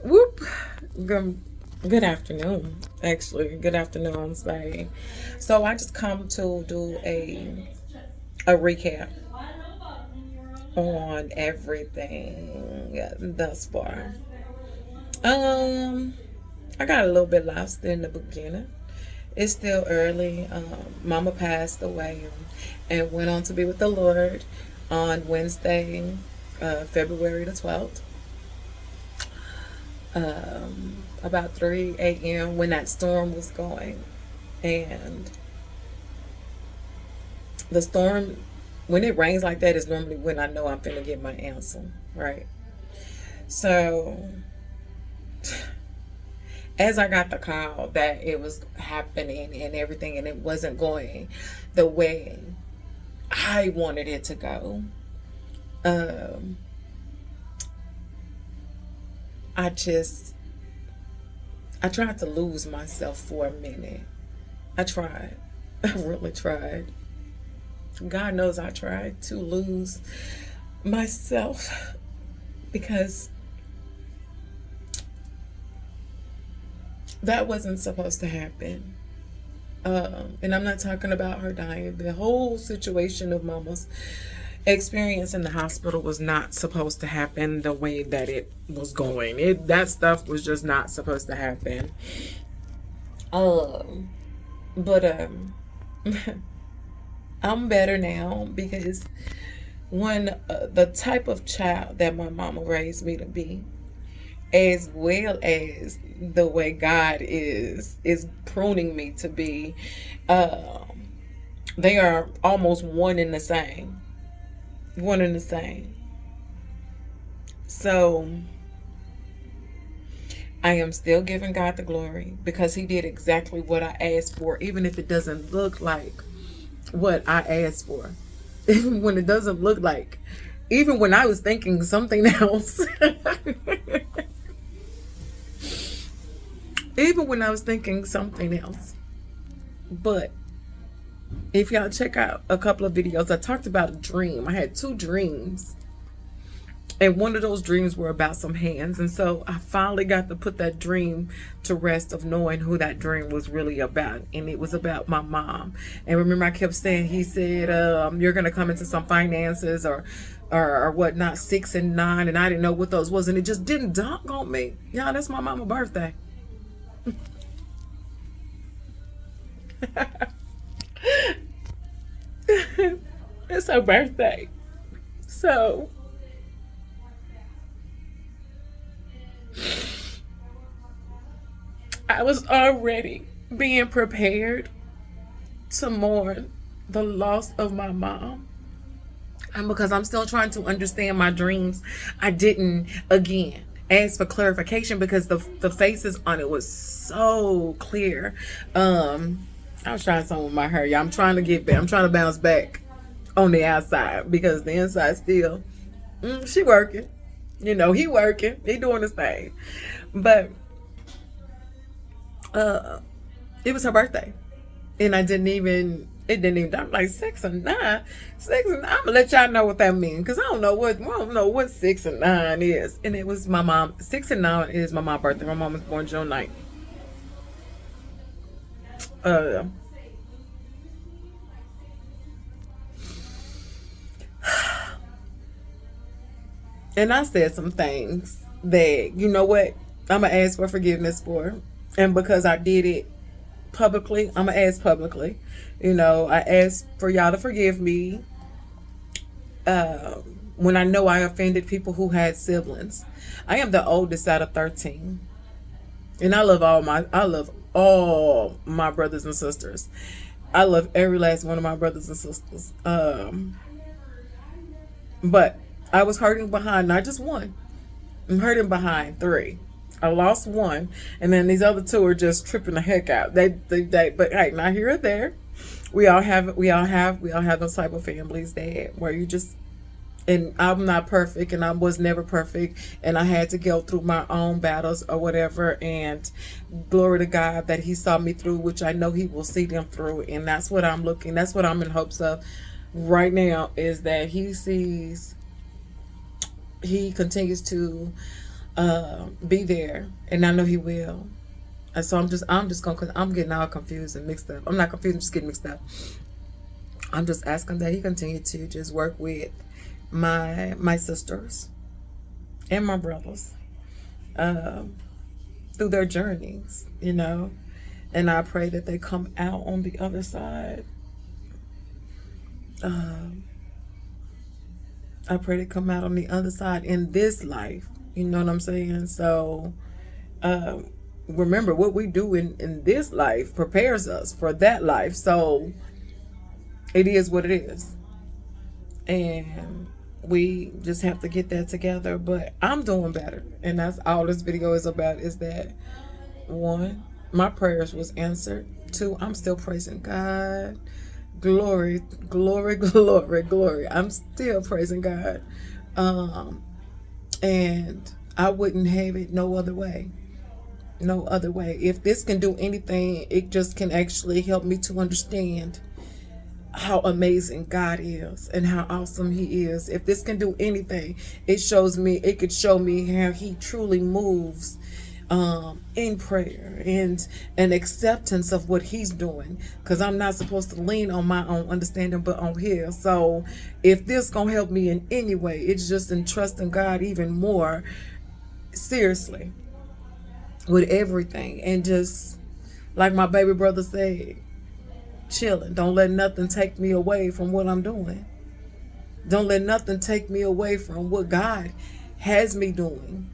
Whoop. Good afternoon. Actually, good afternoon. Say, so I just come to do a recap on everything thus far. Um, I got a little bit lost in the beginning. It's still early. Mama passed away and went on to be with the Lord on Wednesday, February the 12th. About 3 a.m. when that storm was going. And the storm, when it rains like that, is normally when I know I'm finna get my answer, right? So, as I got the call that it was happening and everything, and it wasn't going the way I wanted it to go, um, I just, I tried to lose myself for a minute. I tried. I really tried. God knows I tried to lose myself because that wasn't supposed to happen. And I'm not talking about her dying. The whole situation of Mama's experience in the hospital was not supposed to happen the way that it was going. That stuff was just not supposed to happen. Um, but I'm better now because when the type of child that my mama raised me to be, as well as the way God is pruning me to be, um, they are almost one in the same. One in the same. So I am still giving God the glory because He did exactly what I asked for, even if it doesn't look like what I asked for. Even when it doesn't look like, even when I was thinking something else. Even when I was thinking something else. But if y'all check out a couple of videos, I talked about a dream. I had two dreams. And one of those dreams were about some hands. And so I finally got to put that dream to rest of knowing who that dream was really about. And it was about my mom. And remember, I kept saying, he said, you're going to come into some finances or whatnot, 6 and 9. And I didn't know what those was. And it just didn't dawn on me. Y'all, that's my mama's birthday. It's her birthday. So I was already being prepared to mourn the loss of my mom. And because I'm still trying to understand my dreams, I didn't again ask for clarification because the faces on it was so clear. I was trying something with my hair. Yeah, I'm trying to get back. I'm trying to bounce back on the outside because the inside still, she working. He working. He doing his thing. But uh, it was her birthday, and it didn't even. I'm like 6 and 9, 6 and 9. I'm gonna let y'all know what that means because I don't know what 6 and 9 is. And it was my mom. 6 and 9 is my mom's birthday. My mom was born June 9th. Uh, and I said some things that what I'm gonna ask for forgiveness for, and because I did it publicly, I'm gonna ask publicly. I asked for y'all to forgive me when I know I offended people who had siblings. I am the oldest out of 13, and I love all my brothers and sisters. I love every last one of my brothers and sisters. But I was hurting behind not just one. I'm hurting behind three. I lost one, and then these other two are just tripping the heck out. But hey, not here or there. We all have those type of families that where you just, and I'm not perfect, and I was never perfect, and I had to go through my own battles or whatever. And glory to God that He saw me through, which I know He will see them through, and that's what I'm looking. That's what I'm in hopes of right now is that he continues to be there, and I know he will. And so I'm just gonna, cause I'm getting all confused and mixed up. I'm not confused, I'm just getting mixed up. I'm just asking that he continue to just work with my sisters and my brothers through their journeys, you know. And I pray that they come out on the other side. I pray they come out on the other side in this life. You know what I'm saying? So remember, what we do in this life prepares us for that life. So it is what it is. And we just have to get that together. But I'm doing better. And that's all this video is about, is that, one, my prayers was answered. Two, I'm still praising God. Glory, glory, glory, glory. I'm still praising God. And I wouldn't have it no other way. No other way. If this can do anything, it just can actually help me to understand how amazing God is and how awesome he is. If this can do anything, it could show me how he truly moves in prayer and an acceptance of what he's doing, because I'm not supposed to lean on my own understanding but on his. So if this gonna help me in any way, it's just in trusting God even more seriously with everything, and just like my baby brother said, chilling. Don't let nothing take me away from what I'm doing. Don't let nothing take me away from what God has me doing.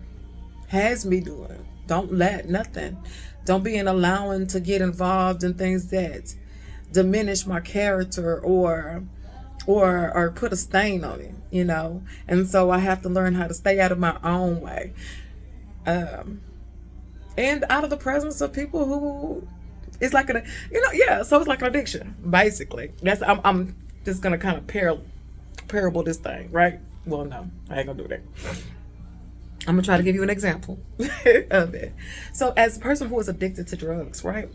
Don't let nothing. Don't be allowing to get involved in things that diminish my character or put a stain on it, you know. And so I have to learn how to stay out of my own way, and out of the presence of people who, it's like a, you know, yeah. So it's like an addiction, basically. I'm just gonna kind of parable this thing, right? Well, no, I ain't gonna do that. I'm gonna try to give you an example of it. So as a person who is addicted to drugs, right?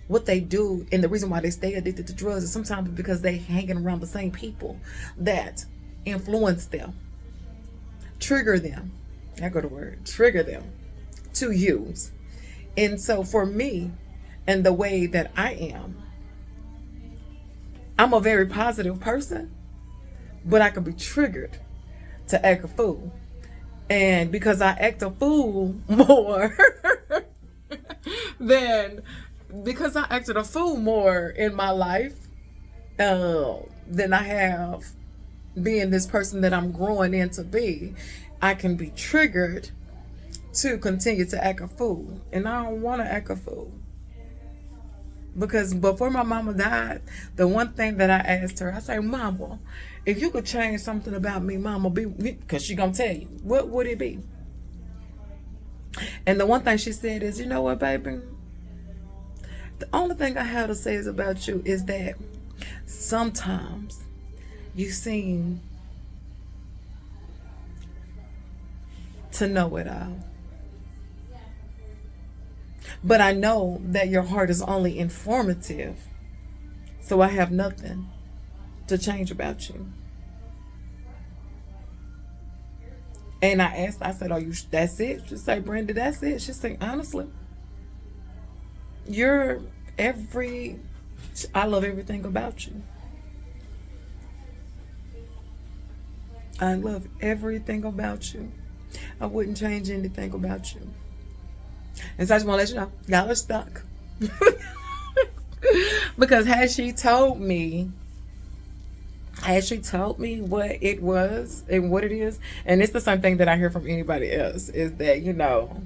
What they do, and the reason why they stay addicted to drugs, is sometimes because they hanging around the same people that influence them, trigger them. I go to word, trigger them to use. And so for me, and the way that I'm a very positive person, but I can be triggered to act a fool. And because I act a fool more because I acted a fool more in my life than I have being this person that I'm growing into be, I can be triggered to continue to act a fool. And I don't want to act a fool. Because before my mama died, the one thing that I asked her, I said, Mama, if you could change something about me, Mama, because she gonna tell you, what would it be? And the one thing she said is, you know what, baby? The only thing I have to say is about you is that sometimes you seem to know it all. But I know that your heart is only informative. So I have nothing to change about you. And I asked, I said, that's it? She said, Brenda, that's it? She said, honestly, I love everything about you. I love everything about you. I wouldn't change anything about you. And so I just want to let you know, y'all are stuck. Because had she told me what it was and what it is, and it's the same thing that I hear from anybody else, is that, you know,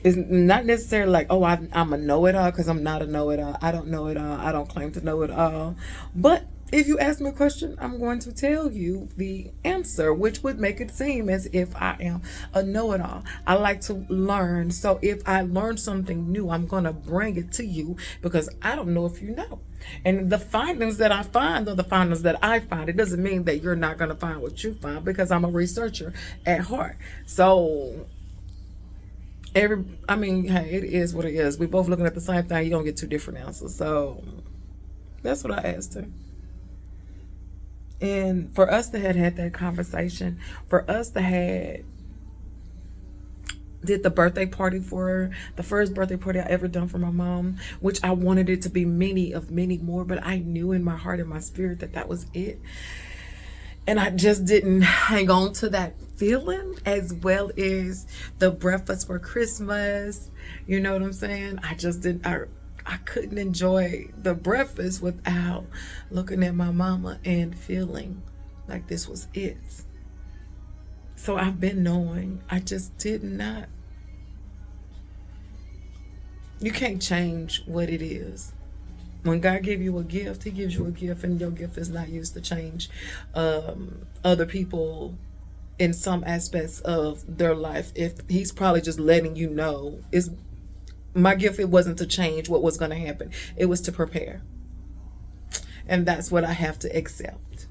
it's not necessarily like, oh, I'm a know-it-all, because I'm not a know-it-all. I don't know it all. I don't claim to know it all. But if you ask me a question, I'm going to tell you the answer, which would make it seem as if I am a know-it-all. I like to learn. So if I learn something new, I'm going to bring it to you, because I don't know if you know. And the findings that I find are the findings that I find. It doesn't mean that you're not going to find what you find, because I'm a researcher at heart. So hey, it is what it is. We both looking at the same thing. You don't get two different answers. So that's what I asked her. And for us to had that conversation, for us to had did the birthday party for her, the first birthday party I ever done for my mom, which I wanted it to be many more, but I knew in my heart and my spirit that that was it. And I just didn't hang on to that feeling, as well as the breakfast for Christmas. You know what I'm saying? I just didn't, I couldn't enjoy the breakfast without looking at my mama and feeling like this was it. So I've been knowing, I just did not. You can't change what it is. When God gives you a gift, he gives you a gift, and your gift is not used to change other people in some aspects of their life. If he's probably just letting you know, is my gift, it wasn't to change what was going to happen. It was to prepare. And that's what I have to accept.